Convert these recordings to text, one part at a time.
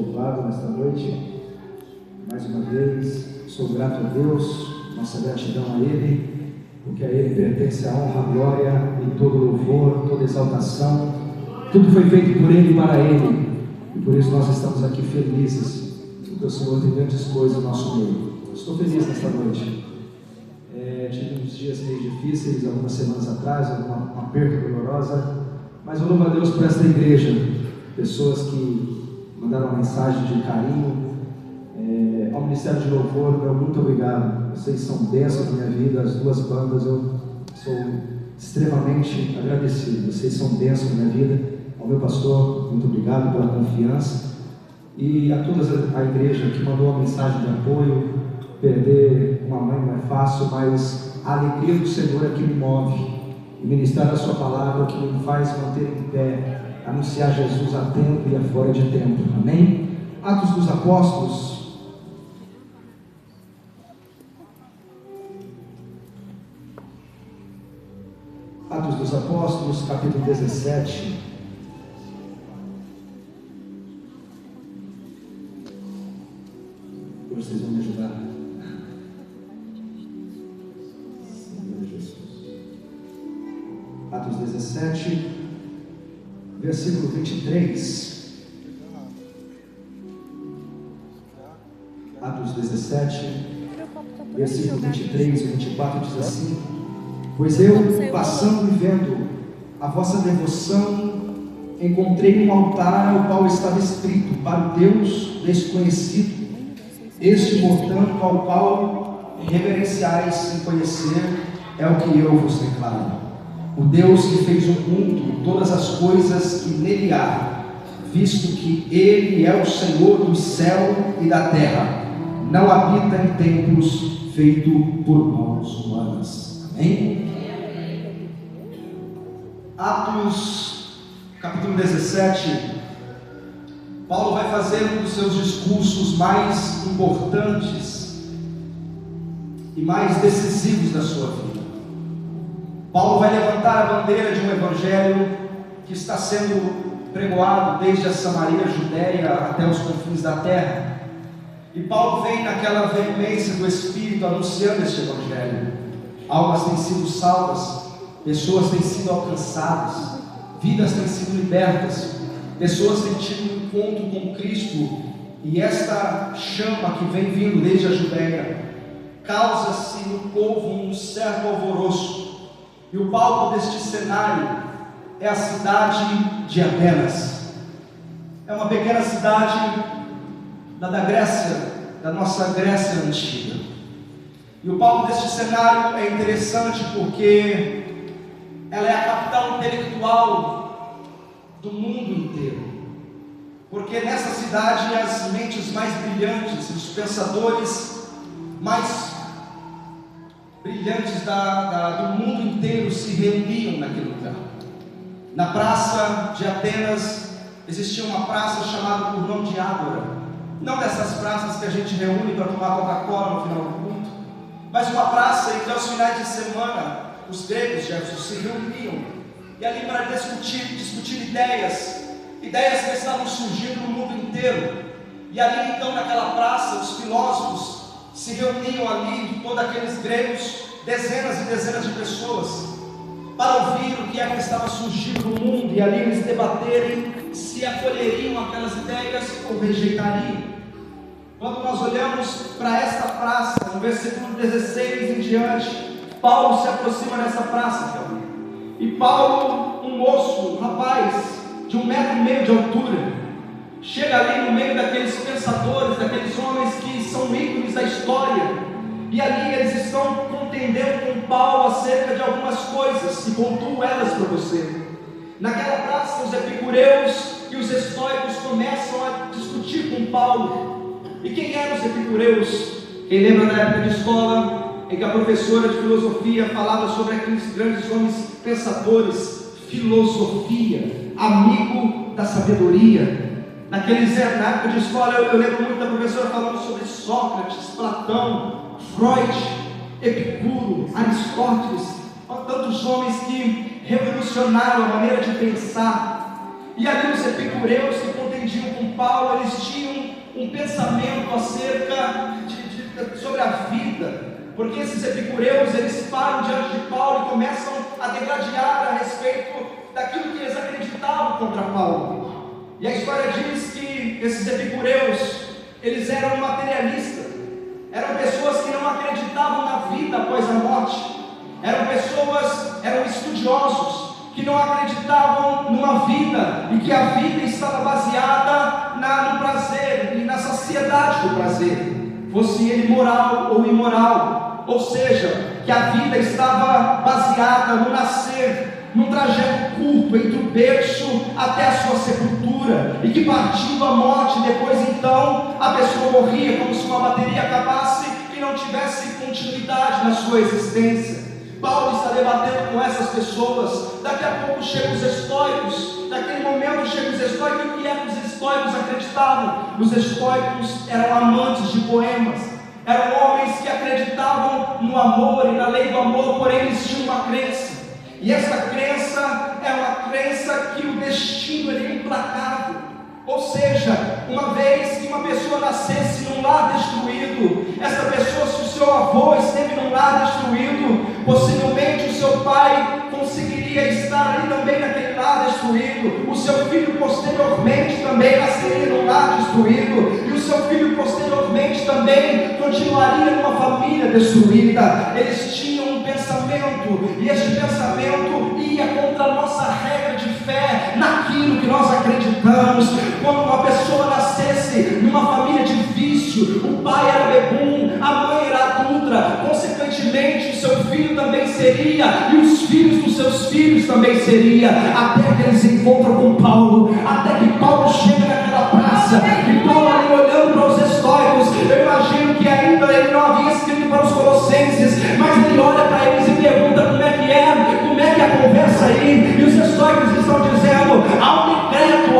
louvado nesta noite. Mais uma vez, sou grato a Deus, nossa gratidão a Ele, porque a Ele pertence a honra, a glória e todo louvor, toda exaltação. Tudo foi feito por Ele e para Ele, e por isso nós estamos aqui felizes, porque o Senhor tem grandes coisas no nosso meio. Estou feliz nesta noite. Tive uns dias meio difíceis, algumas semanas atrás, uma perda dolorosa, mas eu louvo a Deus por esta igreja, pessoas que mandaram uma mensagem de carinho, ao Ministério de Louvor, meu muito obrigado, vocês são bênçãos na minha vida, as duas bandas, eu sou extremamente agradecido, vocês são bênçãos na minha vida. Ao meu pastor, muito obrigado pela confiança, e a toda a igreja que mandou uma mensagem de apoio. Perder uma mãe não é fácil, mas a alegria do Senhor é que me move, e ministrar a sua palavra que me faz manter em pé, anunciar Jesus a tempo e a fora de tempo, amém? Atos dos Apóstolos, Atos dos Apóstolos, capítulo 17, vocês vão me ajudar. Atos 17, versículo 23. Atos 17, versículo 23 e 24 diz assim: pois eu, passando e vendo a vossa devoção, encontrei um altar ao qual estava escrito: para o Deus desconhecido, este portanto ao qual reverenciais sem conhecer, é o que eu vos declaro. O Deus que fez o mundo e todas as coisas que nele há, visto que Ele é o Senhor do céu e da terra, não habita em templos feitos por mãos humanas. Amém? Atos, capítulo 17, Paulo vai fazer um dos seus discursos mais importantes e mais decisivos da sua vida. Paulo vai levantar a bandeira de um evangelho que está sendo pregoado desde a Samaria, a Judéia, até os confins da terra. E Paulo vem naquela veemência do Espírito anunciando este evangelho. Almas têm sido salvas, pessoas têm sido alcançadas, vidas têm sido libertas, pessoas têm tido um encontro com Cristo. E esta chama que vem vindo desde a Judéia causa-se no povo um certo alvoroço. E o palco deste cenário é a cidade de Atenas. É uma pequena cidade da Grécia, da nossa Grécia antiga. E o palco deste cenário é interessante porque ela é a capital intelectual do mundo inteiro. Porque nessa cidade as mentes mais brilhantes, os pensadores mais brilhantes do mundo inteiro se reuniam naquele lugar. Na praça de Atenas existia uma praça chamada por nome de Ágora, não dessas praças que a gente reúne para tomar Coca-Cola no final do culto, mas uma praça em que aos finais de semana os gregos, Jefferson, se reuniam, e ali para discutir ideias que estavam surgindo no mundo inteiro. E ali então naquela praça os filósofos se reuniam ali, de todos aqueles gregos, dezenas e dezenas de pessoas, para ouvir o que é que estava surgindo no mundo, e ali eles debaterem se acolheriam aquelas ideias ou rejeitariam. Quando nós olhamos para esta praça, no versículo 16 em diante, Paulo se aproxima dessa praça, e Paulo, um moço, um rapaz de 1,5 metro de altura, chega ali no meio daqueles pensadores, daqueles homens que são ícones da história, e ali eles estão contendendo com Paulo acerca de algumas coisas, e pontuo elas para você. Naquela praça, os epicureus e os estoicos começam a discutir com Paulo. E quem eram os epicureus? Quem lembra da época de escola, em que a professora de filosofia falava sobre aqueles grandes homens pensadores, filosofia, amigo da sabedoria. Na época de escola, eu lembro muito da professora falando sobre Sócrates, Platão, Freud, Epicuro, Aristóteles, tantos homens que revolucionaram a maneira de pensar. E ali os epicureus que contendiam com Paulo, eles tinham um pensamento acerca sobre a vida, porque esses epicureus, eles param diante de Paulo e começam a degladiar a respeito daquilo que eles acreditavam contra Paulo. E a história diz que esses epicureus, eles eram materialistas, eram pessoas que não acreditavam na vida após a morte, eram estudiosos, que não acreditavam numa vida, e que a vida estava baseada no prazer e na saciedade do prazer, fosse ele moral ou imoral, ou seja, que a vida estava baseada no nascer, num trajeto curto entre o berço até a sua sepultura, e que partindo a morte, depois então a pessoa morria como se uma bateria acabasse e não tivesse continuidade na sua existência. Paulo está debatendo com essas pessoas. Daqui a pouco chegam os estoicos. Naquele momento chegam os estoicos. E o que é que os estoicos acreditavam? Os estoicos eram amantes de poemas, eram homens que acreditavam no amor e na lei do amor, porém eles tinham uma crença, e essa crença é uma crença que o destino é implacável. Ou seja, uma vez que uma pessoa nascesse num lar destruído, essa pessoa, se o seu avô esteve num lar destruído, possivelmente o seu pai conseguiria estar ali também naquele lar destruído, o seu filho posteriormente também nasceria num lar destruído, e o seu filho posteriormente também continuaria numa família destruída. Eles tinham um pensamento, e este pensamento ia contra a nossa regra de fé, naquilo que nós acreditamos. Quando uma pessoa nascesse numa família de vício, o pai era bebum, a mãe era adulta, consequentemente o seu filho também seria, e os filhos dos seus filhos também seria, até que eles encontram com Paulo, até que Paulo chega naquela praça, e Paulo ali olhando para os estoicos, eu imagino que ainda ele não havia escrito para os colossenses, mas ele olha para eles e pergunta como é que é a conversa aí, e os estoicos estão dizendo, há um decreto,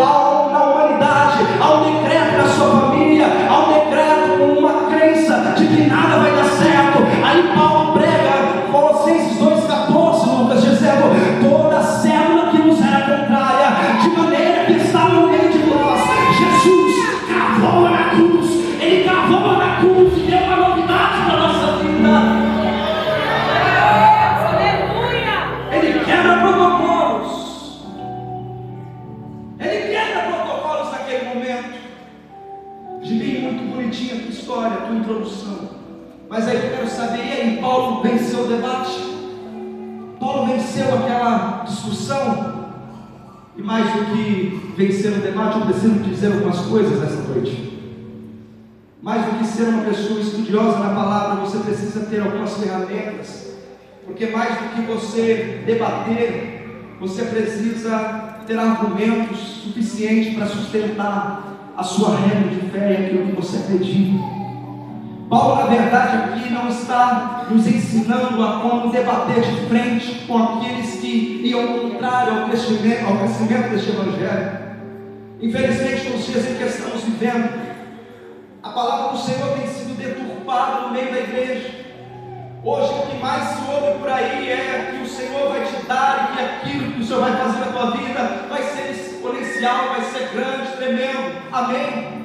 na humanidade, há um decreto na sua família, há um decreto, uma crença de que nada vai dar certo. Aí Paulo prega Colossenses 2,14, Lucas, dizendo, toda célula que nos era contrária, de maneira que estava no meio de nós, Jesus cravou na cruz, ele cravou na cruz e deu uma novidade para a nossa vida. Ele quebra protocolos. Ele quebra protocolos naquele momento. Gibi, muito bonitinha a tua história, a tua introdução. Mas aí eu quero saber, e aí, Paulo venceu o debate? Paulo venceu aquela discussão? E mais do que vencer o debate, eu preciso dizer algumas coisas nessa noite. Mais do que ser uma pessoa estudiosa na palavra, você precisa ter algumas ferramentas. Porque mais do que você debater, você precisa ter argumentos suficientes para sustentar a sua regra de fé e aquilo que você acredita. Paulo, na verdade, aqui não está nos ensinando a como debater de frente com aqueles que iam contrário ao crescimento deste Evangelho. Infelizmente, nos dias em que estamos vivendo, a palavra do Senhor tem sido deturpada no meio da igreja. Hoje o que mais se ouve por aí é que o Senhor vai te dar e que aquilo que o Senhor vai fazer na tua vida vai ser exponencial, vai ser grande, tremendo, amém?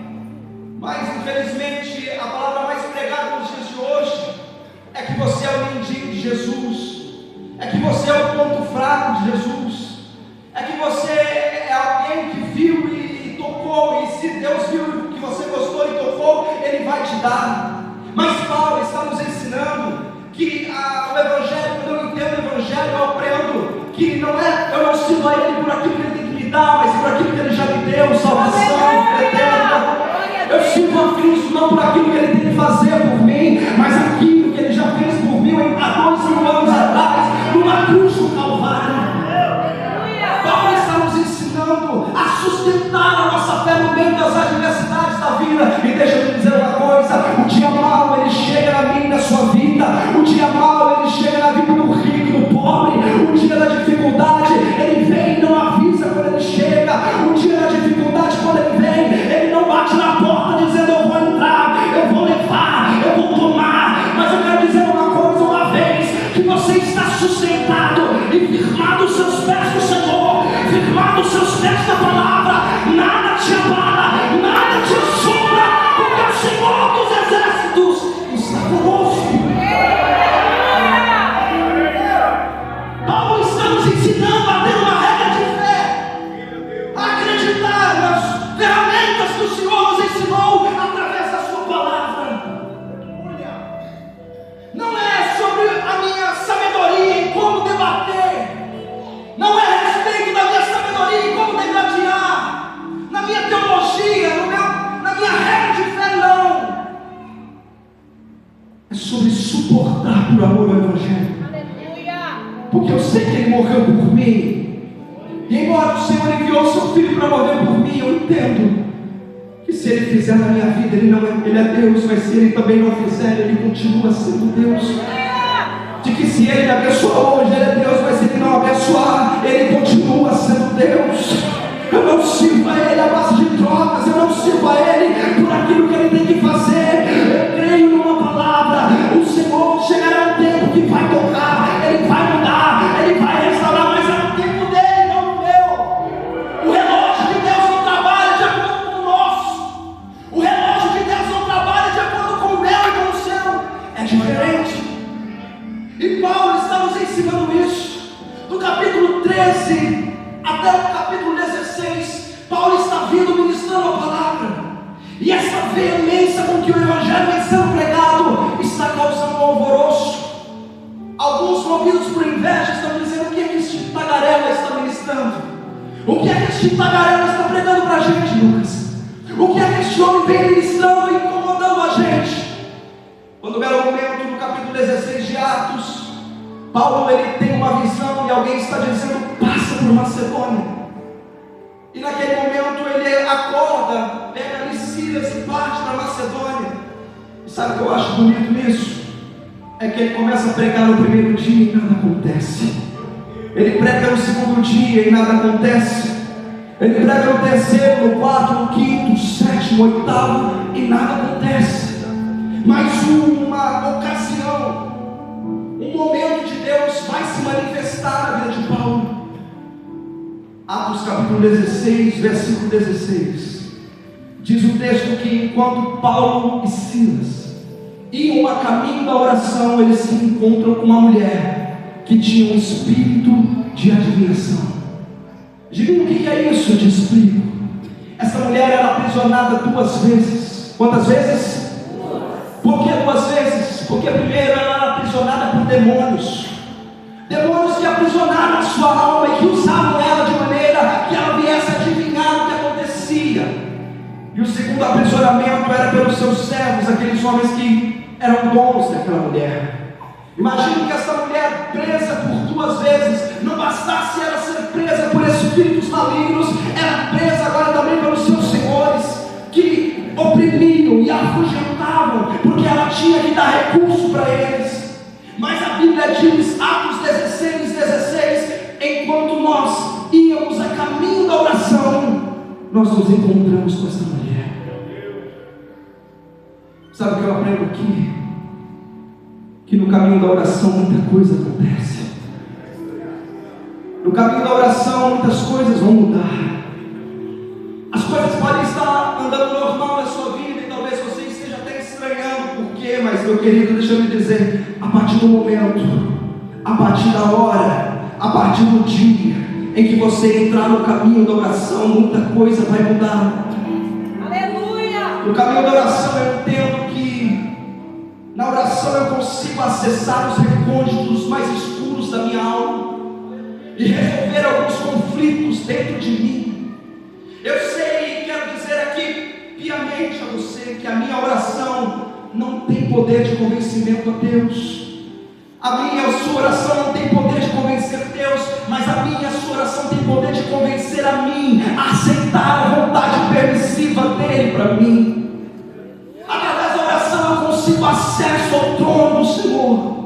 Mas infelizmente a palavra mais pregada nos dias de hoje é que você é o mendigo de Jesus, é que você é o ponto fraco de Jesus, é que você é alguém que viu e tocou, e se Deus viu que você gostou e tocou, Ele vai te dar. Mas Paulo está nos ensinando que o Evangelho, quando eu entendo o Evangelho, eu aprendo que não é, eu não sirvo a Ele por aquilo que Ele tem que me dar, mas por aquilo que Ele já me deu, salvação eterna. Eu sirvo a Cristo não por aquilo que Ele tem que fazer por mim, mas aquilo que Ele já fez por mim há 2.000 anos atrás, numa cruz do Calvário. Paulo está nos ensinando a sustentar a nossa fé no meio das adversidades da vida. E deixa eu te dizer uma coisa: o dia mau ele chega na minha e na sua vida, o dia mau ele chega na vida do rico e do pobre, o dia da dificuldade ele vem e não avisa quando ele chega, o dia da dificuldade quando ele vem, ele não bate na porta dizendo eu vou entrar, eu amor ao Evangelho. Porque eu sei que Ele morreu por mim. E embora o Senhor enviou o seu Filho para morrer por mim, eu entendo que se Ele fizer na minha vida, Ele é Deus, mas se Ele também não fizer, Ele continua sendo Deus. De que se Ele me abençoar hoje, Ele é Deus, mas se Ele não abençoar, Ele continua sendo Deus. Eu não sirvo a Ele à base de trocas, eu não sirvo a Ele por aquilo que Ele tem que fazer. Eu creio numa palavra. O Senhor chegará um tempo que vai tocar, Ele vai mudar, Ele vai restaurar, mas é no tempo dele, não no meu. O relógio de Deus não trabalha de acordo com o nosso. O relógio de Deus não trabalha de acordo com o meu e com o seu. É diferente. E Paulo está nos ensinando isso. Do capítulo 13 até o capítulo 16, Paulo está vindo ministrando a palavra. E essa veemência com que o Evangelho vem sendo pregado está causando um alvoroço. Alguns, movidos por inveja, estão dizendo: o que é que este tagarela está ministrando? O que é que este tagarela está pregando para a gente, Lucas? O que é que este homem vem ministrando e incomodando a gente? Quando no belo momento, no capítulo 16 de Atos, Paulo ele tem uma visão e alguém está dizendo: passa por Macedônia. E naquele momento ele acorda, pega ali Silas e parte para Macedônia. E sabe o que eu acho bonito nisso? É que ele começa a pregar no primeiro dia e nada acontece. Ele prega no segundo dia e nada acontece. Ele prega no terceiro, no quarto, no quinto, sétimo, oitavo e nada acontece. Mas uma ocasião, um momento de Deus vai se manifestar na vida de Paulo. Atos capítulo 16, versículo 16. Diz o texto que enquanto Paulo e Silas iam a caminho da oração, eles se encontram com uma mulher que tinha um espírito de adivinhação. Diga o que é isso, eu te explico. Essa mulher era aprisionada 2 vezes. Quantas vezes? Por que 2 vezes? Porque primeiro ela era aprisionada por demônios. Demônios que aprisionaram a sua alma e que usavam ela de maneira que ela viesse adivinhar o que acontecia. E o segundo aprisionamento era pelos seus servos, aqueles homens que eram donos daquela mulher. Imagine que essa mulher presa por 2 vezes, não bastasse ela ser presa por espíritos malignos, era presa agora também pelos seus senhores, que oprimiam e afugentavam, porque ela tinha que dar recurso para eles. Mas a Bíblia diz, Atos 16, 16, enquanto nós íamos a caminho da oração, nós nos encontramos com essa mulher. Sabe o que eu aprendo aqui? Que no caminho da oração muita coisa acontece. No caminho da oração muitas coisas vão mudar. As coisas podem estar andando normal na sua vida e talvez você esteja até estranhando por quê, mas meu querido, deixa eu lhe dizer, a partir do momento, a partir da hora, a partir do dia em que você entrar no caminho da oração, muita coisa vai mudar. Aleluia! No caminho da oração eu entendo que na oração eu consigo acessar os recônditos mais escuros da minha alma e resolver alguns conflitos dentro de mim. Eu sei e quero dizer aqui piamente a você que a minha oração não tem poder de convencimento a Deus. A sua oração não tem poder de convencer Deus, mas a minha, a sua oração tem poder de convencer a mim, a aceitar a vontade permissiva dEle para mim. Através da oração eu consigo acesso ao trono do Senhor.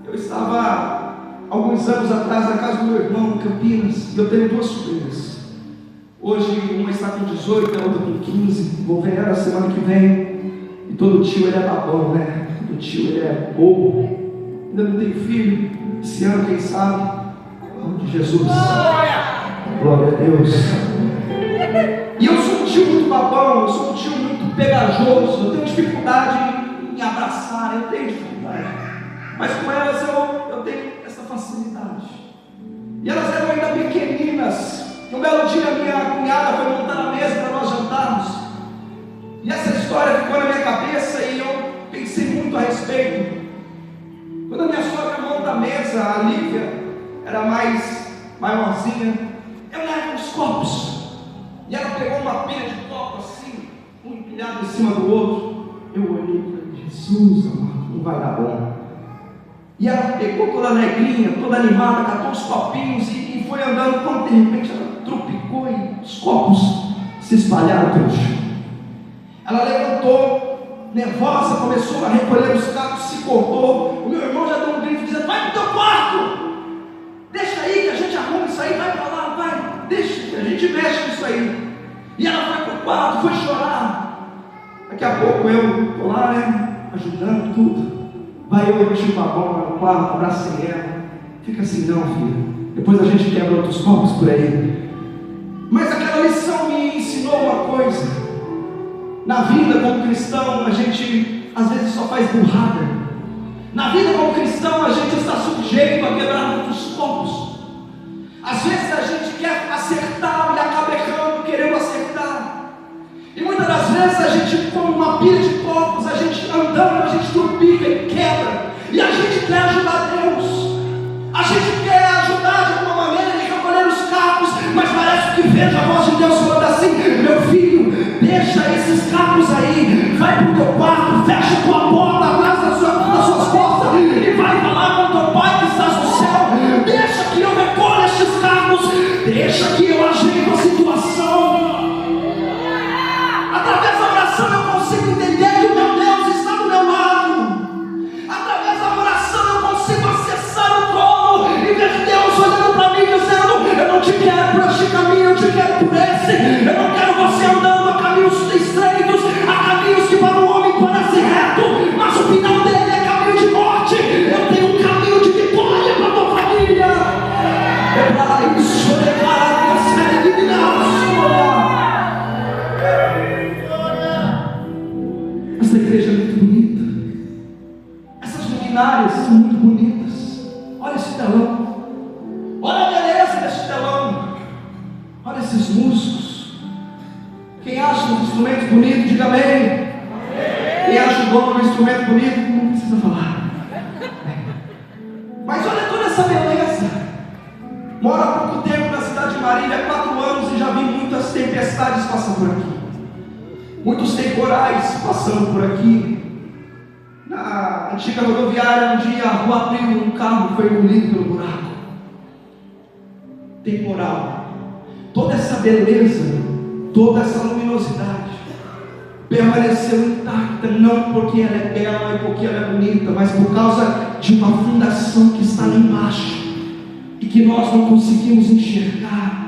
Eu estava alguns anos atrás na casa do meu irmão em Campinas, e eu tenho 2 sobrinhas. Hoje uma está com 18, a outra com 15, vou ver ela semana que vem. E todo tio ele é babão, né? Todo tio ele é bobo. Ainda não tenho filho. Esse ano, quem sabe? Em nome de Jesus. Glória a Deus. E eu sou um tio muito babão, eu sou um tio muito pegajoso. Eu tenho dificuldade em abraçar, eu tenho dificuldade. Mas com elas eu tenho essa facilidade. E elas eram ainda pequeninas. Um belo dia minha cunhada foi montar na mesa para nós jantarmos. E essa história ficou na minha cabeça e eu pensei muito a respeito. Quando a minha sogra monta a mesa, a Lívia era mais maiorzinha, eu levo os copos. E ela pegou uma pilha de copo assim, um empilhado em cima do outro. Eu olhei e falei, Jesus amado, não vai dar bom. E ela pegou toda alegrinha, toda animada, catou os copinhos e foi andando, quando de repente ela tropicou e os copos se espalharam pelo chão. Ela levantou, nervosa, começou a recolher os cacos, se cortou. O meu irmão já deu um grito dizendo: vai para o teu quarto, deixa aí que a gente arruma isso aí, vai para lá, vai, deixa que a gente mexe nisso aí. E ela foi para o quarto, foi chorar. Daqui a pouco eu estou lá, ajudando tudo. Vai eu tipo a bomba no quarto, abracei ela. Fica assim, não, filha, depois a gente quebra outros copos por aí. Mas aquela lição me ensinou uma coisa: na vida como cristão, a gente às vezes só faz burrada. Na vida como cristão, a gente está sujeito a quebrar muitos copos. Às vezes a gente quer acertar e acaba errando, querendo acertar. E muitas das vezes a gente, como uma pilha de copos, a gente andando, a gente tropica e quebra. E a gente quer ajudar Deus. A gente quer ajudar de alguma maneira e recolher os cacos, mas parece que vejo a voz de Deus falando assim: meu filho, deixa esses cacos aí, vai para o teu quarto, fecha tua porta atrás das suas costas e vai falar com o teu pai que estás no céu. Deixa que eu recolha esses cacos, deixa que eu ajeito a situação. Através da oração eu consigo entender que o meu Deus está do meu lado. Através da oração eu consigo acessar o trono e ver Deus olhando para mim dizendo: eu não te quero por este caminho, eu te quero por esse. Eu não quero você andando a caminhos estreitos, a caminhos que para o homem parece reto, mas o final dele é caminho de morte. Eu tenho um caminho de vitória para a tua família. Essa igreja é muito bonita. Essas luminárias são muito bonitas. Olha esse telão. Olha a beleza desse telão. Olha esses músicos. Quem acha os instrumentos bonitos, diga amém. Quem acha o dono do instrumento bonito, não precisa falar. Mas olha toda essa beleza. Moro há pouco tempo na cidade de Marília, há 4 anos, e já vi muitas tempestades passando por aqui. Muitos temporais passando por aqui. Na antiga rodoviária, um dia a rua abriu, um carro foi engolido pelo buraco. Temporal. Toda essa beleza, toda essa luminosidade permaneceu intacta, não porque ela é bela e porque ela é bonita, mas por causa de uma fundação que está lá embaixo e que nós não conseguimos enxergar.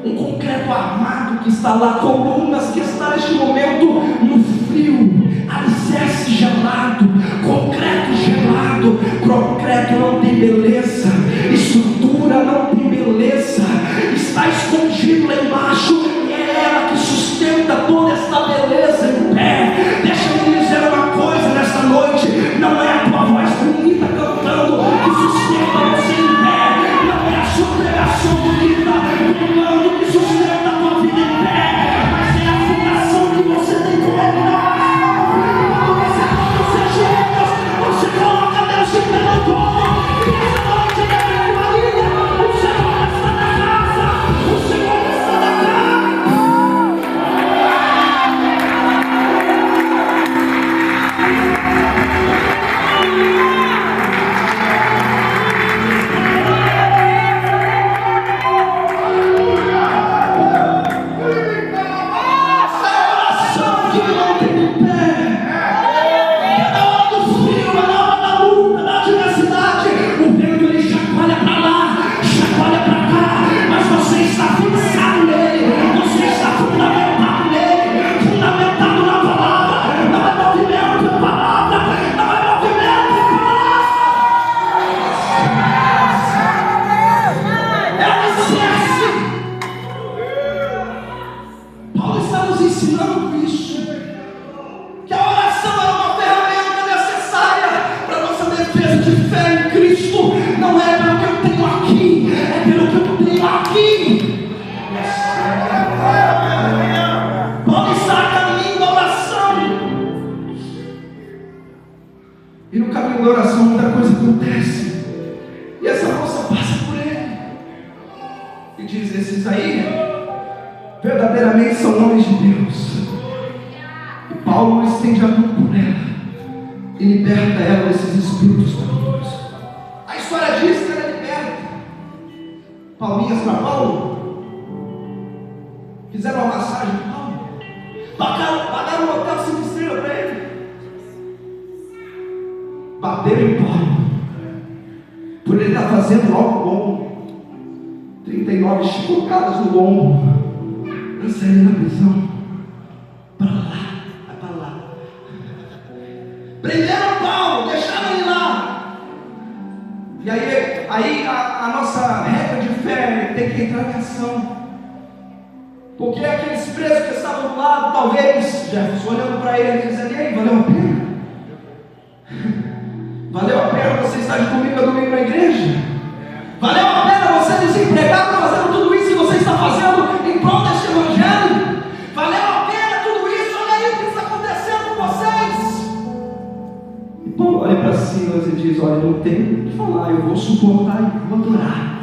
Um concreto armado que está lá, colunas que está neste momento no frio, alicerce gelado, concreto gelado. Concreto não tem beleza, estrutura não tem beleza, está escondido lá embaixo, e é ela que sustenta toda esta beleza em pé. Deixa eu lhe dizer uma coisa nesta noite: não é a tua voz bonita cantando que sustenta você em pé, não é a sua pregação bonita pregando que sustenta a tua vida em pé, mas é a fundação que você tem com ele. Quando você toca os seus joelhos, você coloca Deus de pé no trono, e essa noite é a Marília. O Senhor está na casa, o Senhor está na casa. E no caminho da oração muita coisa acontece. E essa moça passa por ele e diz: esses aí verdadeiramente são homens de Deus. E Paulo estende a mão por ela e liberta ela desses espíritos malignos. palminhas para Paulo, fizeram uma massagem para Paulo, pagaram um hotel 5 estrelas para ele, bateram em Paulo, por ele estar fazendo algo bom, 39 chicotadas no lombo, para sair da prisão, para lá, vai para lá. Prenderam Paulo, deixaram ele lá. E aí a nossa regra de fé tem que entrar em ação. Porque aqueles presos que estavam do lado, talvez, Jefferson, olhando para ele, dizendo: e aí, valeu a pena? Valeu a pena você estar de domingo a domingo na igreja? Valeu a pena você desempregado fazendo tudo isso que você está fazendo em prol deste evangelho? Valeu a pena tudo isso? Olha aí o que está acontecendo com vocês. E Paulo olha para Silas e diz: olha, não tenho o que falar, eu vou suportar e vou adorar.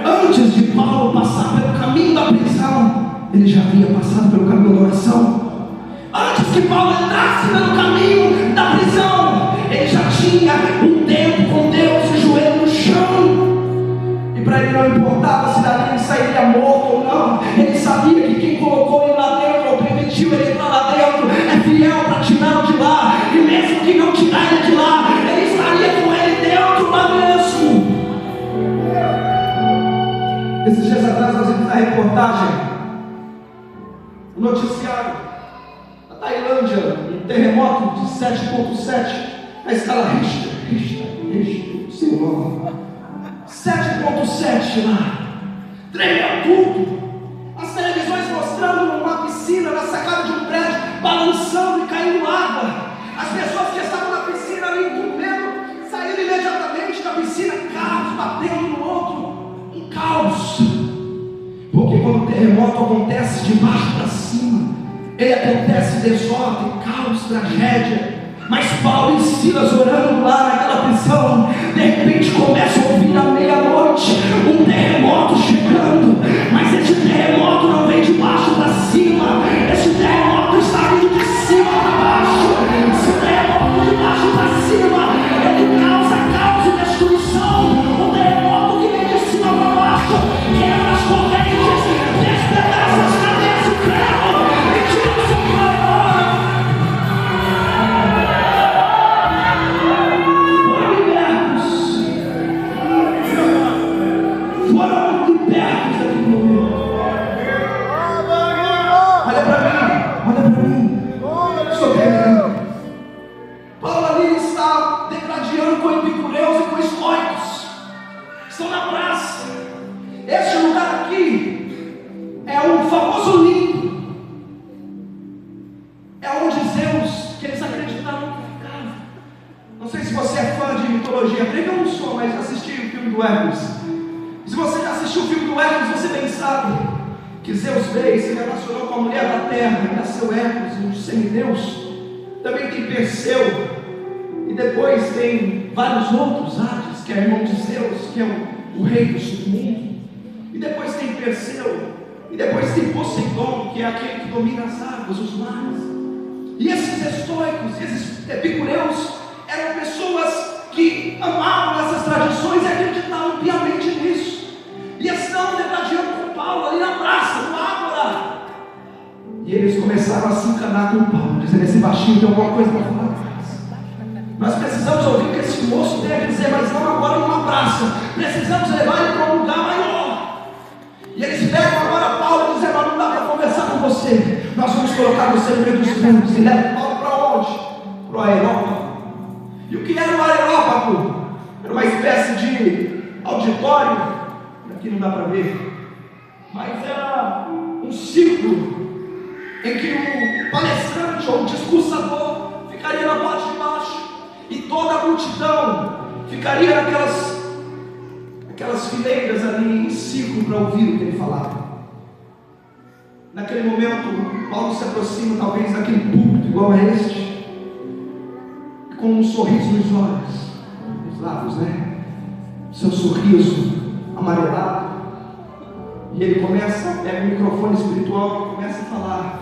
Antes de Paulo passar pelo caminho da prisão, ele já havia passado pelo caminho da oração. Antes que Paulo entrasse pelo caminho da prisão, ele já tinha um tempo com Deus, de joelho no chão. E para ele não importava se dali ele sairia morto ou não. Ele sabia que quem colocou ele lá dentro, ou permitiu ele entrar lá dentro, é fiel para tirá-lo de lá. E mesmo que não tirar ele de lá, ele estaria com ele dentro lá mesmo. Esses dias atrás nós vimos a reportagem, o noticiário da Tailândia, um terremoto de 7.7 na escala Richter, sei lá, 7.7 lá, tremeu tudo. As televisões mostrando uma piscina na sacada de um prédio balançando e caindo água. As pessoas que estavam na piscina ali com medo saíram imediatamente da piscina, carros batendo no outro. Caos, porque quando o terremoto acontece de baixo para cima, ele acontece desordem, caos, tragédia. Mas Paulo e Silas orando lá naquela prisão, de repente começam a ouvir à meia-noite um terremoto chegando. Mas esse terremoto não vem de baixo para cima, esse terremoto está vindo de cima para baixo. Esse terremoto de baixo para cima, ele causa caos e destruição. O terremoto que vem de cima para baixo quebra as correntes, despedaça as cadeias de ferro e tira o seu maior. Foram libertos daquele momento. Olha para mim. Estou terminando. Paulo ali está degladiando com epicureus e com estoicos. Estão na praça. Este lugar aqui é um famoso limbo. É onde Zeus, que eles acreditavam que ficava. Não sei se você é fã de mitologia grega, eu não sou, mas assisti o filme do Hércules. Se você já assistiu o filme do Hércules, você bem sabe que Zeus veio e se relacionou com a mulher da terra, e nasceu Hércules, um semideus. Também tem Perseu, e depois tem vários outros, Hades, que é irmão de Zeus, que é o rei do submundo. E depois tem Perseu, e depois tem Poseidon, que é aquele que domina as águas, os mares. E esses estoicos, esses epicureus, eram pessoas que amavam essas tradições e acreditavam piamente nisso. E estão degladiando com Paulo ali na praça, no Ágora. E eles começaram a se encanar com Paulo, dizendo: esse baixinho tem alguma coisa para falar. Nós precisamos ouvir o que esse moço tem a dizer, mas não agora numa praça. Precisamos levar ele para um lugar maior. E eles pegam agora Paulo e dizem: não dá para conversar com você. Nós vamos colocar você no meio dos campos. E levam Paulo para onde? Para o Areópago. E o que era o Areópago? Era uma espécie de auditório. Aqui não dá para ver, mas era um círculo em que o palestrante ou o discursador ficaria na parte de baixo e toda a multidão ficaria naquelas fileiras ali em círculo para ouvir o que ele falava. Naquele momento, Paulo se aproxima talvez daquele púlpito igual a este, com um sorriso nos olhos, nos lábios, né? Seu sorriso amarelado, e ele pega o microfone espiritual e começa a falar: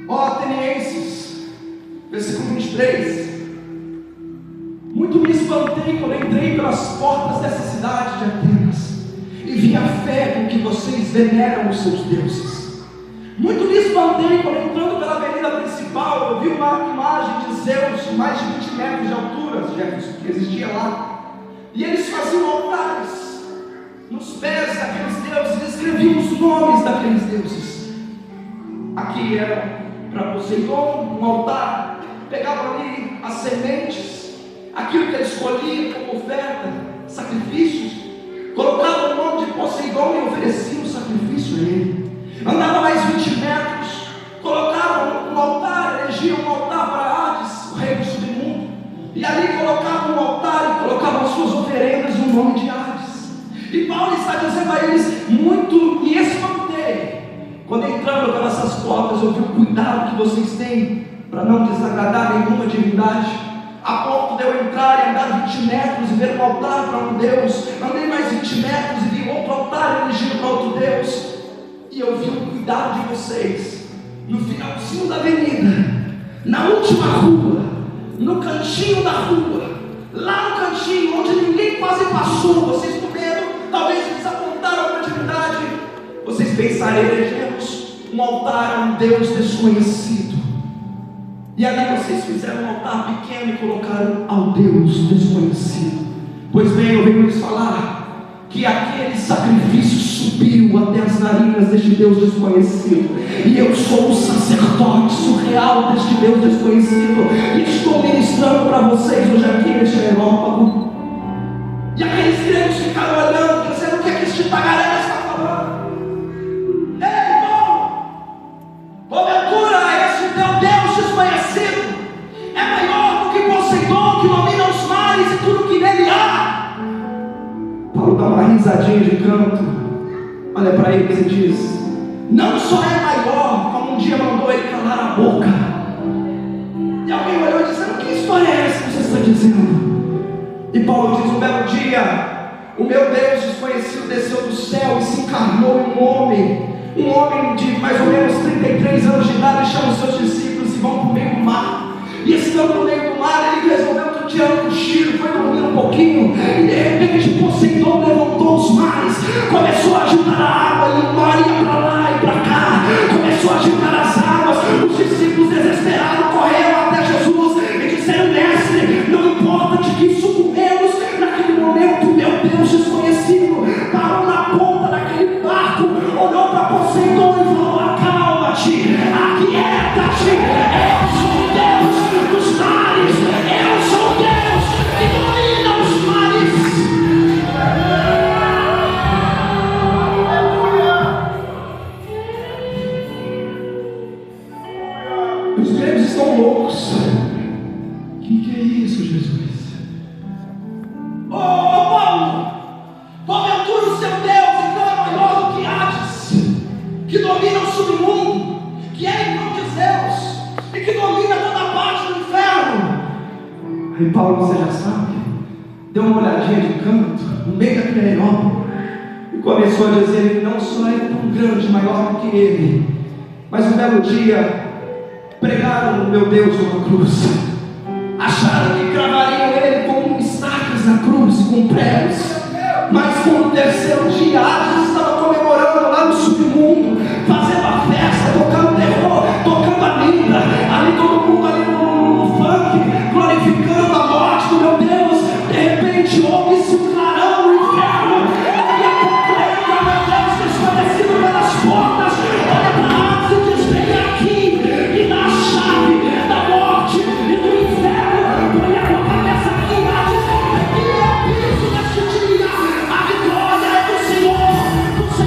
ó atenienses, versículo 23, muito me espantei quando entrei pelas portas dessa cidade de Atenas. e vi a fé com que vocês veneram os seus deuses. Muito me espantei quando, entrando pela avenida principal, eu vi uma imagem de Zeus de mais de 20 metros de altura, que existia lá. E eles faziam altares nos pés daqueles deuses, e escreviam os nomes daqueles deuses. Aqui era para Poseidon um altar, pegavam ali as sementes, aquilo que ele escolhia como oferta, sacrifícios, colocavam o nome de Poseidon e ofereciam o sacrifício a ele. Andava mais 20 metros, colocavam um altar, erigiam um altar para Hades, o rei do submundo, e ali colocavam um altar e colocavam as suas oferendas no nome de Hades. E Paulo está dizendo a eles: muito me espantei quando entrando pelas portas, eu vi o cuidado que vocês têm para não desagradar nenhuma divindade, a ponto de eu entrar e andar 20 metros e ver um altar para um Deus. Andei mais 20 metros e vi outro altar erigido para outro Deus. E eu vi o cuidado de vocês no finalzinho da avenida, na última rua, no cantinho da rua, lá no cantinho onde ninguém quase passou. Vocês, com medo, talvez eles apontaram a divindade, vocês pensaram: elegemos um altar a um Deus desconhecido. E ali vocês fizeram um altar pequeno e colocaram ao Deus desconhecido. Pois bem, eu venho lhes falar que aquele sacrifício subiu até as narinas deste Deus desconhecido, e eu sou o sacerdote surreal deste Deus desconhecido, e estou ministrando para vocês hoje aqui neste aerópago. E aqueles gregos ficaram olhando, dizendo: o que é que este tagarela está falando? Ei, irmão, porventura este teu Deus desconhecido é maior do que Poseidon, que domina os mares e tudo que nele há? Paulo dá uma risadinha de canto, olha para eles e diz: não só é maior, como um dia mandou ele calar a boca. E alguém olhou e disse: que história é essa que você está dizendo? E Paulo diz: um belo dia, o meu Deus desconhecido desceu do céu e se encarnou em um homem de mais ou menos 33 anos de idade, chama os seus discípulos e vão para o meio do mar. E estando no meio do mar, ele resolveu tirar um cochilo, foi dormir um pouquinho, e de repente Poseidon levantou os mares, começou a agitar a água, e o mar ia para lá e para cá, começou a agitar as águas. Os discípulos desesperados correram até Jesus e disseram: mestre, não importa de que sucumbemos. Naquele momento, meu Deus desconhecido parou na ponta daquele barco, olhou para Poseidon e falou: acalma-te, aquieta-te, eu sou Deus dos mares, eu sou Deus que domina os mares. Os gregos estão loucos. O que é isso, Jesus? Paulo, porventura o seu Deus então é maior do que Hades, que domina o submundo, que é irmão de Zeus e que domina toda a parte do inferno. Aí Paulo, você já sabe, deu uma olhadinha de canto no meio daquele aerópago e começou a dizer que não só é tão grande, maior do que ele, mas um belo dia pregaram o meu Deus numa cruz, acharam que cravariam ele com estacas na cruz e com pregos, mas no terceiro dia Hades estava comemorando lá no submundo, fazendo a festa, tocando terror, tocando a linda, ali todo mundo ali no funk, glorificando a morte do meu Deus. De repente ouve-se um clarão no inferno, e a completa, meu Deus desconhecido pelas portas, olha para Hades e diz: vem aqui e dá a chave da morte e do inferno, põe a tua cabeça aqui, Hades, e eu piso neste dia. A vitória é do Senhor dos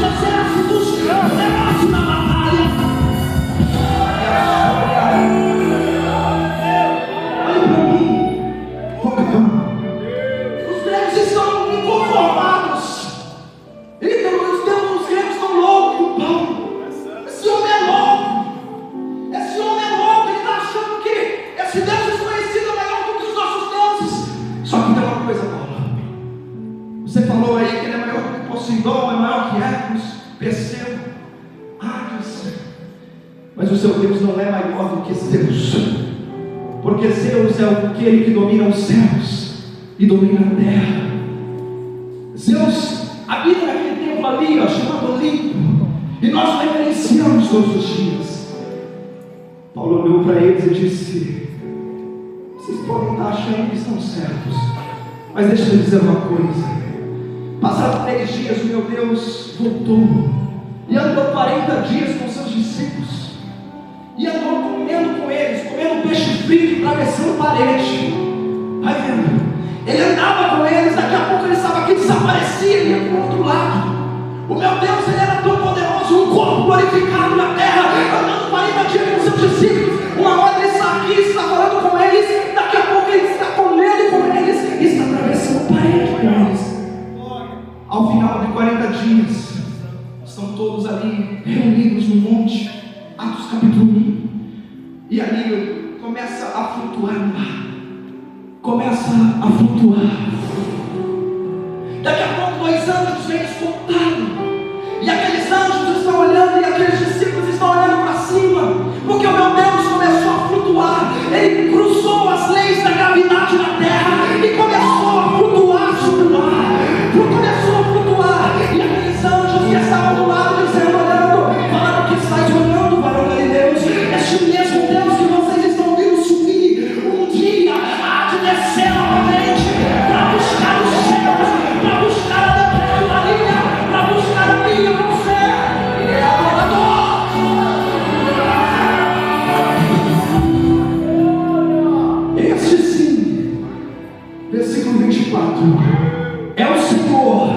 exércitos, levante na batalha. Olha para mim, os gregos estão inconformados, os gregos estão loucos com Paulo. Esse homem é louco, ele está achando que esse Deus desconhecido é maior do que os nossos deuses. Só que tem uma coisa, Paulo, você falou aí que ele é maior do que Poseidon, é maior que Hermes, Perseu, Hades, mas o seu Deus não é maior do que Zeus, porque Zeus é aquele que domina os céus e domina a terra. Zeus habita naquele templo ali, chamado Olimpo, e nós o reverenciamos todos os dias. Paulo olhou para eles e disse: vocês podem estar achando que estão certos, mas deixa eu dizer uma coisa. Passados 3 dias, o meu Deus voltou e andou 40 dias com seus discípulos, e andou comendo com eles, comendo peixe frito, atravessando parede. Vai vendo? Ele andava com eles, daqui a pouco ele estava aqui, desaparecia, ele ia para o outro lado. O meu Deus, ele era tão poderoso, um corpo glorificado na terra, andando 40 dias com seus discípulos. Uma hora ele está aqui, está falando com eles, daqui a pouco ele está comendo com eles, e está atravessando parede com eles. Ao final de 40 dias, estão todos ali reunidos no monte, Atos capítulo 1, e ali começa a flutuar no ar. Começa a flutuar. Daqui a pouco 2 anjos vêm escoltando, e aqueles anjos estão olhando, e aqueles discípulos estão olhando para cima, porque o meu Deus começou a flutuar. Ele cruzou as leis da gravidade na terra e começou a flutuar sobre o ar. Começou a flutuar, e aqueles anjos que estavam do lado dizendo, olhando, falaram: que estáis olhando, varão galileus? Este mesmo Deus que vocês estão vendo subir, um dia há de descer novamente para buscar os céus, para buscar a Maria, para buscar a minha você. Ele é adorador. Este sim, versículo 24, é o Senhor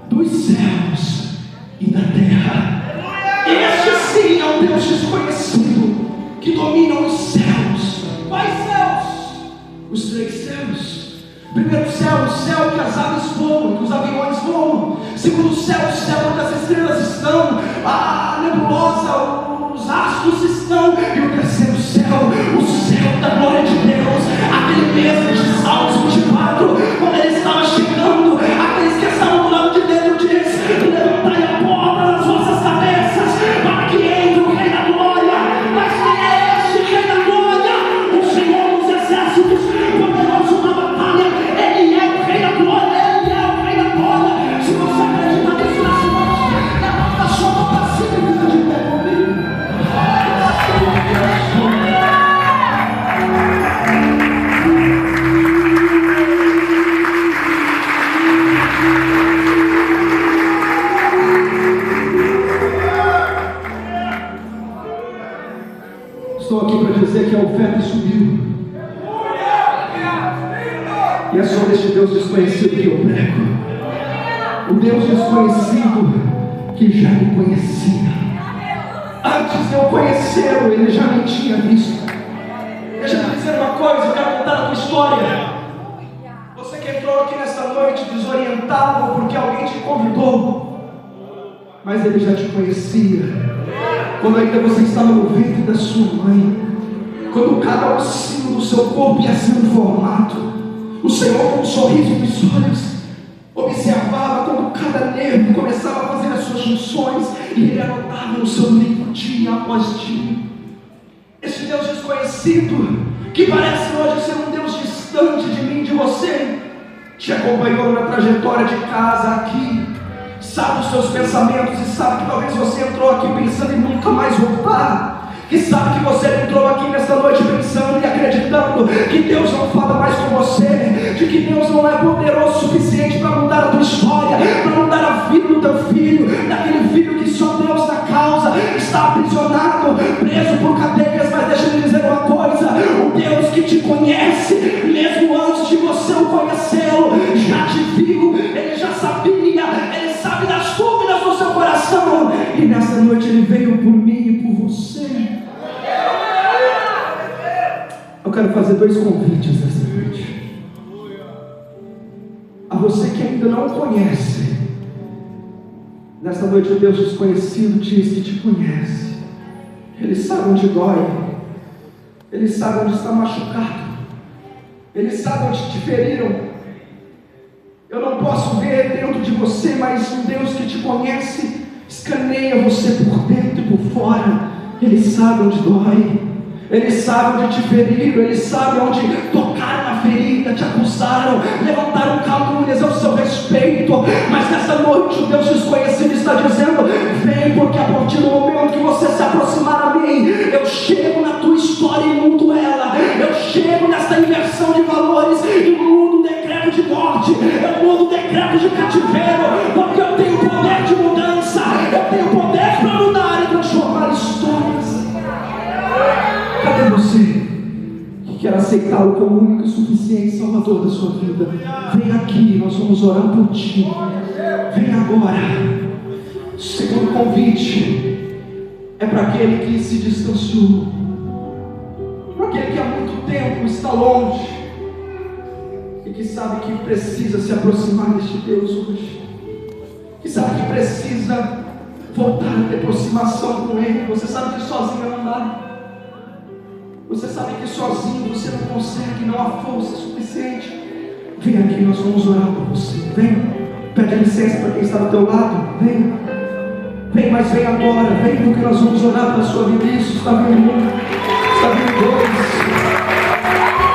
dos céus e da terra. Este sim é um Deus desconhecido, que domina os céus. Quais céus? Os 3 céus. Primeiro céu, o céu que as aves voam, que os aviões voam. Segundo céu, o céu onde as estrelas estão, a nebulosa, os astros estão. E o terceiro céu, o céu da glória de Deus. Aquele mesmo de Salmos 24, quando ele estava chegando, aqueles que estavam do lado de dentro diz: levantai a porta das vossas cabeças, para que entre o Rei da Glória. Mas quem é este Rei da Glória? O Senhor dos Exércitos, poderoso na batalha. Ele é o Rei da Glória, Ele é o Rei da Glória. Se você acredita nisso nessa noite, levanta a sua mão para cima e fica de pé comigo. Estou aqui para dizer que a oferta subiu, e é sobre este Deus desconhecido que eu prego. O Deus desconhecido que já me conhecia. Antes de eu conhecê-lo, ele já me tinha visto. Deixa eu te dizer uma coisa, eu quero contar a tua história. Você que entrou aqui nesta noite desorientado porque alguém te convidou, mas ele já te conhecia quando ainda você estava no ventre da sua mãe, quando cada ossinho do seu corpo ia sendo formado. O Senhor, com um sorriso nos olhos, observava quando cada nervo começava a fazer as suas funções, e ele anotava no seu livro dia após dia. Esse Deus desconhecido, que parece hoje ser um Deus distante de mim, de você, te acompanhou na trajetória de casa aqui, sabe os seus pensamentos, e sabe que talvez você entrou aqui pensando em nunca mais voltar, que sabe que você entrou aqui nesta noite pensando e acreditando que Deus não fala mais com você, de que Deus não é poderoso o suficiente para mudar a tua história, para mudar a vida do teu filho, daquele filho que só Deus dá causa, está aprisionado, preso por cadeias. Mas deixa eu te dizer uma coisa: o Deus que te conhece, mesmo antes de você o conhecê-lo, já te viu, ele já sabia, ele sabe das dúvidas do seu coração, e nessa noite ele veio por mim e por você. Eu quero fazer 2 convites essa noite. A você que ainda não conhece, nesta noite o Deus desconhecido diz que te conhece. Ele sabe onde dói, ele sabe onde está machucado, ele sabe onde te feriram. Eu não posso ver dentro de você, mas um Deus que te conhece escaneia você por dentro e por fora. Ele sabe onde dói, ele sabe onde te feriram, ele sabe onde tocar na ferida, te acusaram, levantaram calúnias ao seu respeito, mas nessa noite o Deus desconhecido está dizendo: vem, porque a partir do momento que você se aproximar a mim, eu chego na tua história e mudo ela. Eu chego nessa inversão de valores e mudo o decreto de morte, eu mudo o decreto de cativeiro, porque eu tenho poder de mudança, eu tenho poder para mudar e transformar histórias. Cadê você que quer aceitá-lo como o único e suficiente Salvador da sua vida? Vem aqui, nós vamos orar por ti. Vem agora. O segundo convite é para aquele que se distanciou, para aquele que há muito tempo está longe e que sabe que precisa se aproximar deste Deus hoje, que sabe que precisa voltar a ter aproximação com Ele. Você sabe que sozinho não dá. Você sabe que sozinho você não consegue, não há força suficiente. Vem aqui, nós vamos orar por você. Vem, pede licença para quem está do teu lado. Vem, vem, mas vem agora. Vem, porque nós vamos orar pela sua vida. Isso, está vindo um, está vindo dois.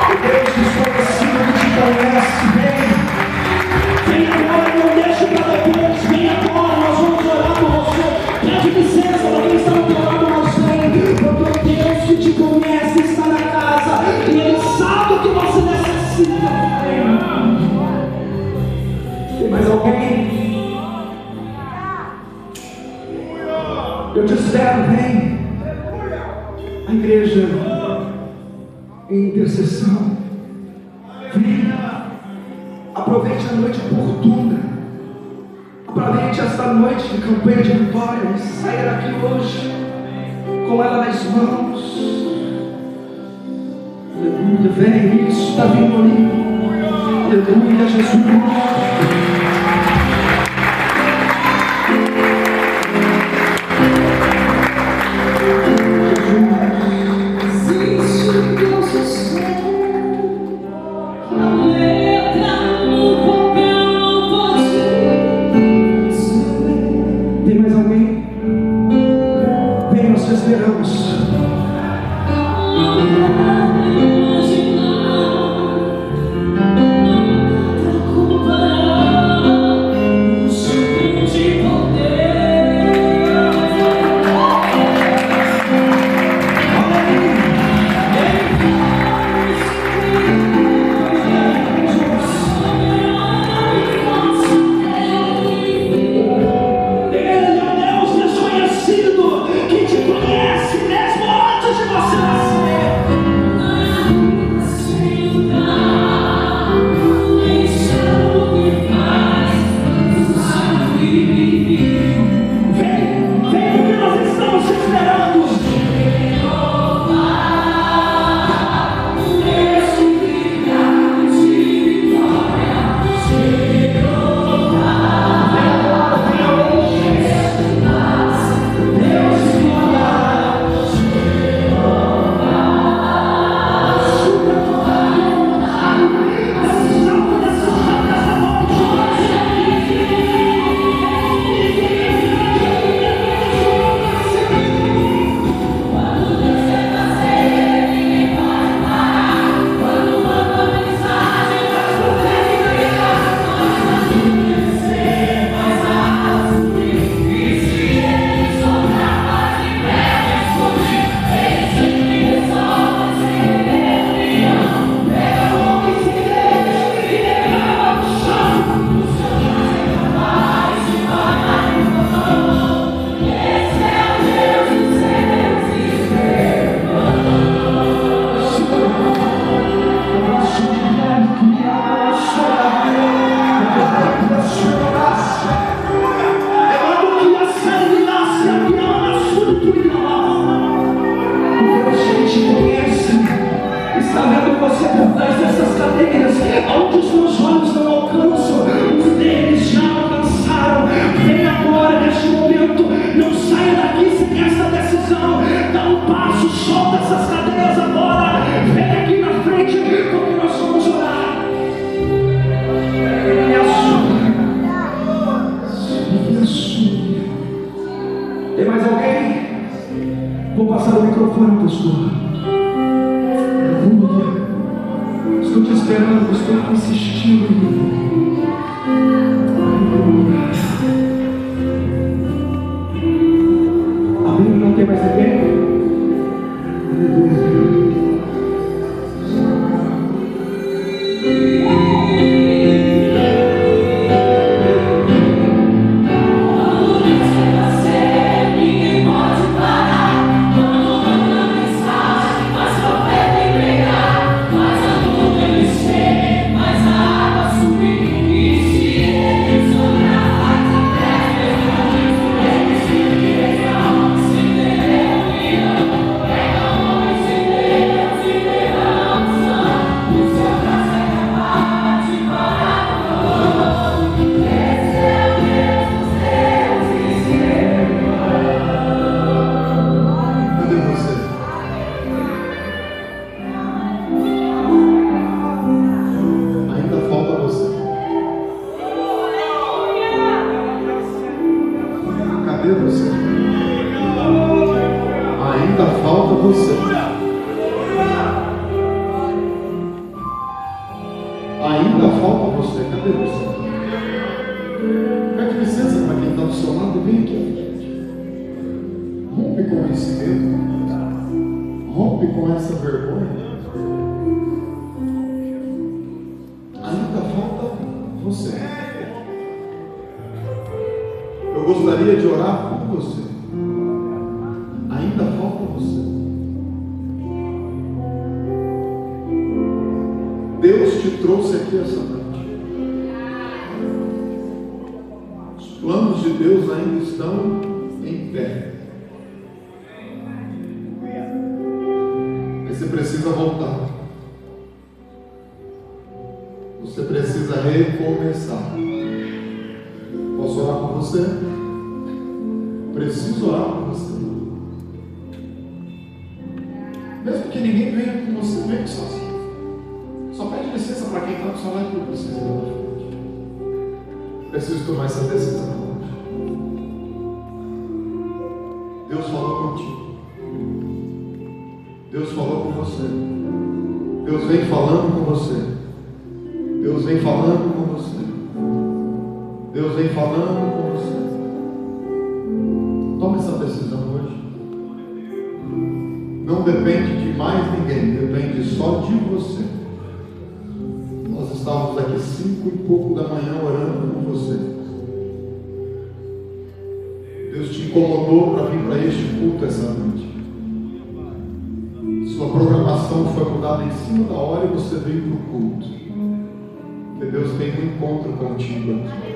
O Deus desconhecido que te conhece. Vem agora, não deixe para depois. Vem agora, nós vamos orar por você. Pede licença para quem está do teu lado. Nós vem, porque o Deus que te conhece está na casa e Ele sabe o que você necessita. Tem mais alguém? Eu te espero, vem. A igreja em intercessão. Vem. Aproveite a noite oportuna. Aproveite esta noite de campanha de vitória e saia daqui hoje com ela nas mãos. Aleluia, vem, isso está vindo ali. Aleluia, Jesus. Vou passar o microfone, pastor. Aleluia. Estou te esperando, estou insistindo. A Bíblia não tem mais ninguém? Eu gostaria de orar por você. Ainda falta você. Deus te trouxe aqui essa noite. Os planos de Deus ainda estão em pé. Mas você precisa voltar. Você precisa recomeçar. Posso orar por você? Preciso orar por você. Mesmo que ninguém venha com você, vem sozinho. Só pede licença para quem está no seu lado que precisa ir lá na frente. Preciso tomar essa decisão hoje. Deus falou contigo. Deus falou com você. Deus vem falando com você. Deus vem falando com você. Deus vem falando com você. Tome essa decisão hoje. Não depende de mais ninguém, depende só de você. Nós estávamos aqui 5 e pouco da manhã orando com você. Deus te incomodou para vir para este culto essa noite. Sua programação foi mudada em cima da hora e você veio para o culto. Porque Deus tem um encontro contigo aqui.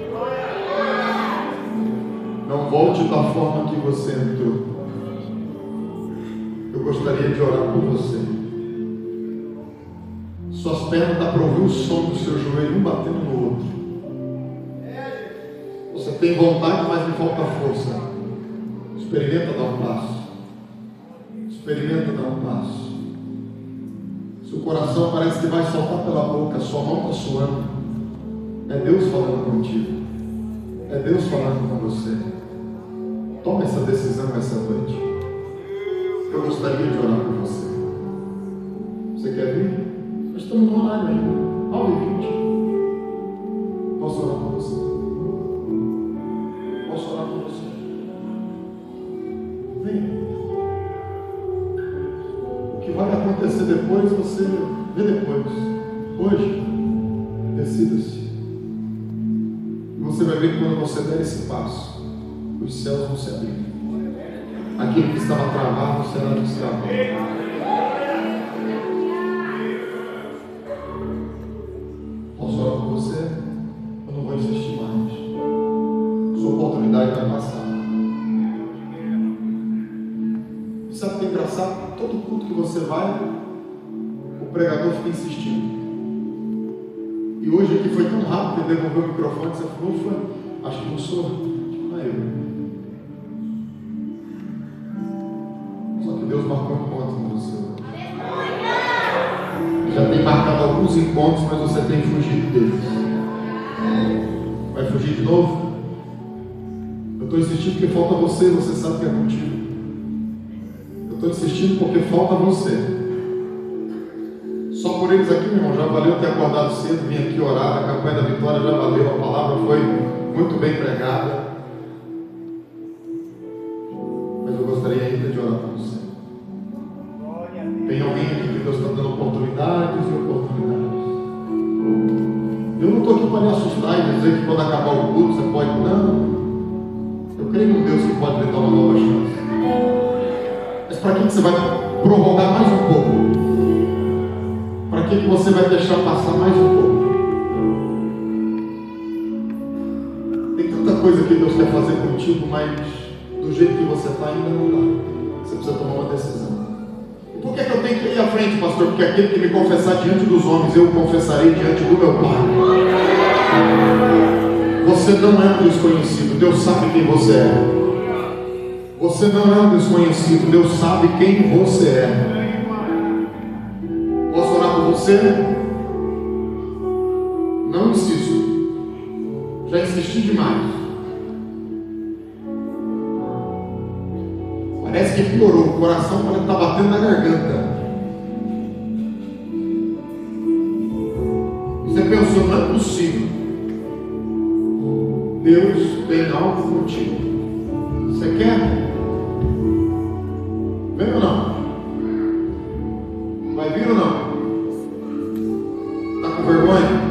Não volte da forma que você entrou. Eu gostaria de orar por você. Suas pernas dá para ouvir o som do seu joelho um batendo no outro. Você tem vontade, mas lhe falta força. Experimenta dar um passo. Experimenta dar um passo. Seu coração parece que vai soltar pela boca, sua mão está suando. É Deus falando contigo. É Deus falando com você. Tome essa decisão essa noite. Eu gostaria de orar por você. Você quer vir? Nós estamos no horário ainda. 9h20. Posso orar por você? Posso orar por você? Venha. O que vai acontecer depois, você vê depois. Hoje, decida-se. Você vai ver que quando você der esse passo, os céus vão se abrir. Aquilo que estava travado será destravado. Posso orar por você? Eu não vou insistir mais. Sua oportunidade vai passar. Sabe o que é engraçado? Todo culto que você vai, o pregador fica insistindo. E hoje aqui foi tão rápido que ele devolveu o microfone. Você falou, foi? Acho que não sou. Não é eu. Só que Deus marcou um encontro com você. Já tem marcado alguns encontros, mas você tem fugido deles. Vai fugir de novo? Eu estou insistindo porque falta você. Você sabe que é contigo. Eu estou insistindo porque falta você. Só por eles aqui, meu irmão. Já valeu ter acordado cedo, vim aqui orar. A campanha da vitória já valeu. A palavra foi muito bem pregada. Mas eu gostaria ainda de orar por você. Tem alguém aqui que Deus está dando oportunidades e oportunidades. Eu não estou aqui para lhe assustar e dizer que quando acabar o culto você pode. Não. Eu creio num Deus que pode lhe dar uma nova chance. Mas para que você vai prorrogar mais um pouco? Para que você vai deixar passar mais um pouco? Tem tanta coisa que Deus quer fazer contigo, mas do jeito que você está ainda não dá. Você precisa tomar uma decisão. E por que eu tenho que ir à frente, pastor? Porque aquele que me confessar diante dos homens, eu o confessarei diante do meu Pai. Você não é um desconhecido, Deus sabe quem você é. Você não é um desconhecido, Deus sabe quem você é. Posso orar por você? Não insisto. Já insisti demais. Parece que piorou, o coração parece que está batendo na garganta. Você pensou, não é possível. Deus tem algo contigo. Você quer? Vem ou não? Vai vir ou não? Está com vergonha?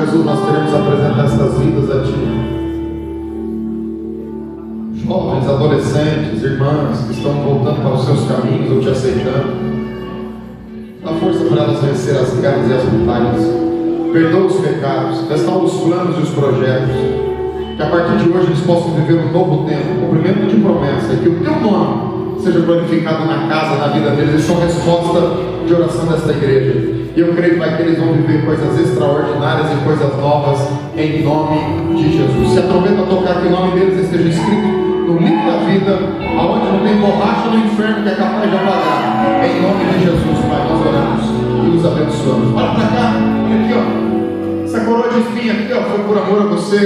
Jesus, nós queremos apresentar essas vidas a Ti. Jovens, adolescentes, irmãs que estão voltando para os seus caminhos ou Te aceitando. Dá força para elas vencer as guerras e as batalhas. Perdoa os pecados, restaura os planos e os projetos. Que a partir de hoje eles possam viver um novo tempo, um cumprimento de promessa. E que o Teu nome seja glorificado na casa, na vida deles. Eles são resposta de oração desta igreja. E eu creio, Pai, que eles vão viver coisas extraordinárias e coisas novas em nome de Jesus. Se a trombeta tocar, que o nome deles esteja escrito no livro da vida, aonde não tem borracha no inferno que é capaz de apagar. Em nome de Jesus, Pai, nós oramos e os abençoamos. Olha para cá, olha aqui, ó. Essa coroa de espinho aqui, ó, foi por amor a você.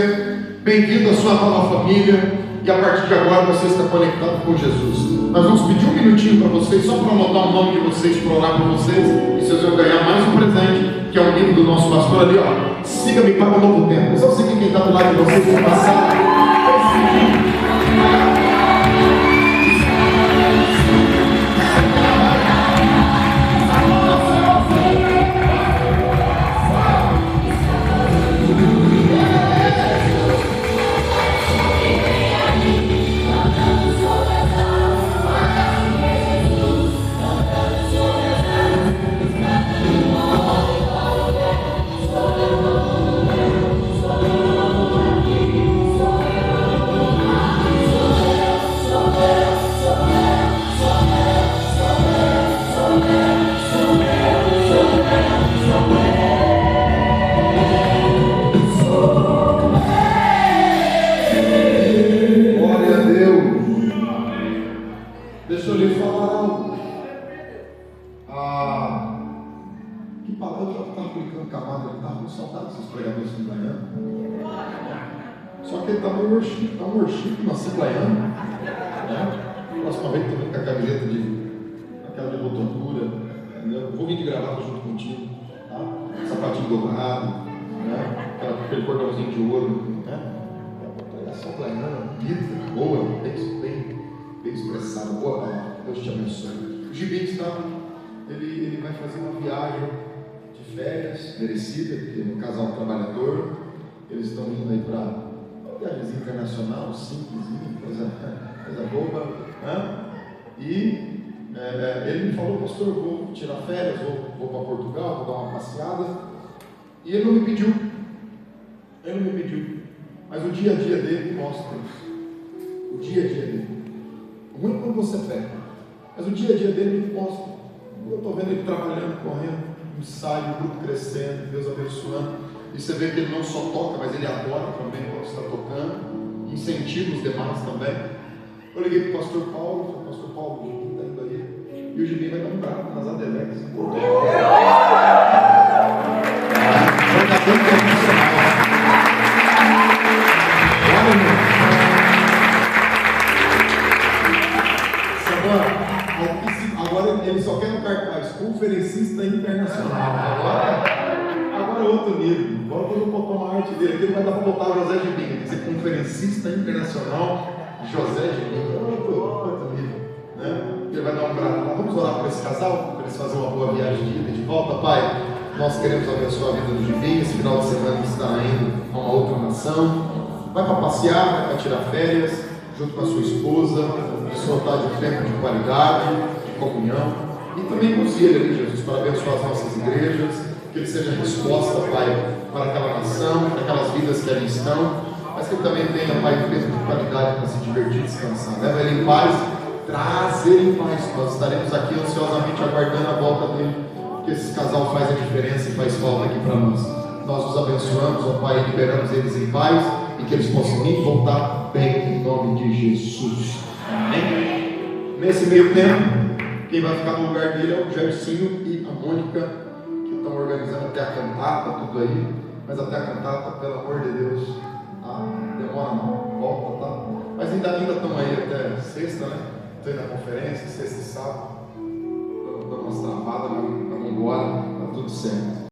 Bem-vindo à sua nova família. E a partir de agora você está conectado com Jesus. Nós vamos pedir um minutinho para vocês, só para anotar o nome de vocês, para orar por vocês. E vocês vão ganhar mais um presente, que é o livro do nosso pastor ali, ó. Siga-me para o novo tempo. Só seguir quem está do lado de vocês para passar. Ele vai fazer uma viagem de férias merecida, porque é um casal trabalhador. Eles estão indo aí para uma viagem internacional, simplesinha, coisa boba, né? E ele me falou, pastor, eu vou tirar férias, vou para Portugal, vou dar uma passeada. E ele não me pediu. Mas o dia a dia dele mostra isso. O dia a dia dele. Ruim quando você pega. Mas o dia a dia dele mostra. Eu estou vendo ele trabalhando, correndo, ensaio, o grupo crescendo, Deus abençoando. E você vê que ele não só toca, mas ele adora também quando está tocando, incentiva os demais também. Eu liguei para o pastor Paulo, falei, pastor Paulo, o Gibim está indo aí, e o Gibim vai dar um bravo nas Adelex. Vai dar bem profissional. Agora ele só quer no cartaz, conferencista internacional. Agora é outro nível. Agora quando eu botar uma arte dele aqui, não vai dar para botar José Gibim. Tem que ser conferencista internacional José Gibim. Outro nível. Né? Ele vai dar um brado lá. Vamos orar por esse casal, para eles fazerem uma boa viagem de ida e de volta, Pai. Nós queremos abençoar a vida do Gibim. Esse final de semana ele está indo a uma outra nação. Vai para passear, vai para tirar férias, junto com a sua esposa, desfrutar de tempo de qualidade, de comunhão. E também use ele ali, Jesus, para abençoar as nossas igrejas, que ele seja resposta, Pai, para aquela nação, para aquelas vidas que ali estão, mas que ele também tenha, Pai, tempo de qualidade para se divertir e descansar. Leva ele em paz, traz ele em paz. Nós estaremos aqui ansiosamente aguardando a volta dele, porque esse casal faz a diferença e faz falta aqui para nós. Nós os abençoamos, ó Pai, e liberamos eles em paz e que eles possam ir voltar bem em nome de Jesus. Amém? Nesse meio tempo, quem vai ficar no lugar dele é o Gersinho e a Mônica, que estão organizando até a cantata, tudo aí. Mas até a cantata, pelo amor de Deus, tá? Demora uma volta, tá? Mas ainda estão aí até sexta, né? Estão aí na conferência, sexta e sábado. Dando umas travadas, mas vamos embora, tá tudo certo.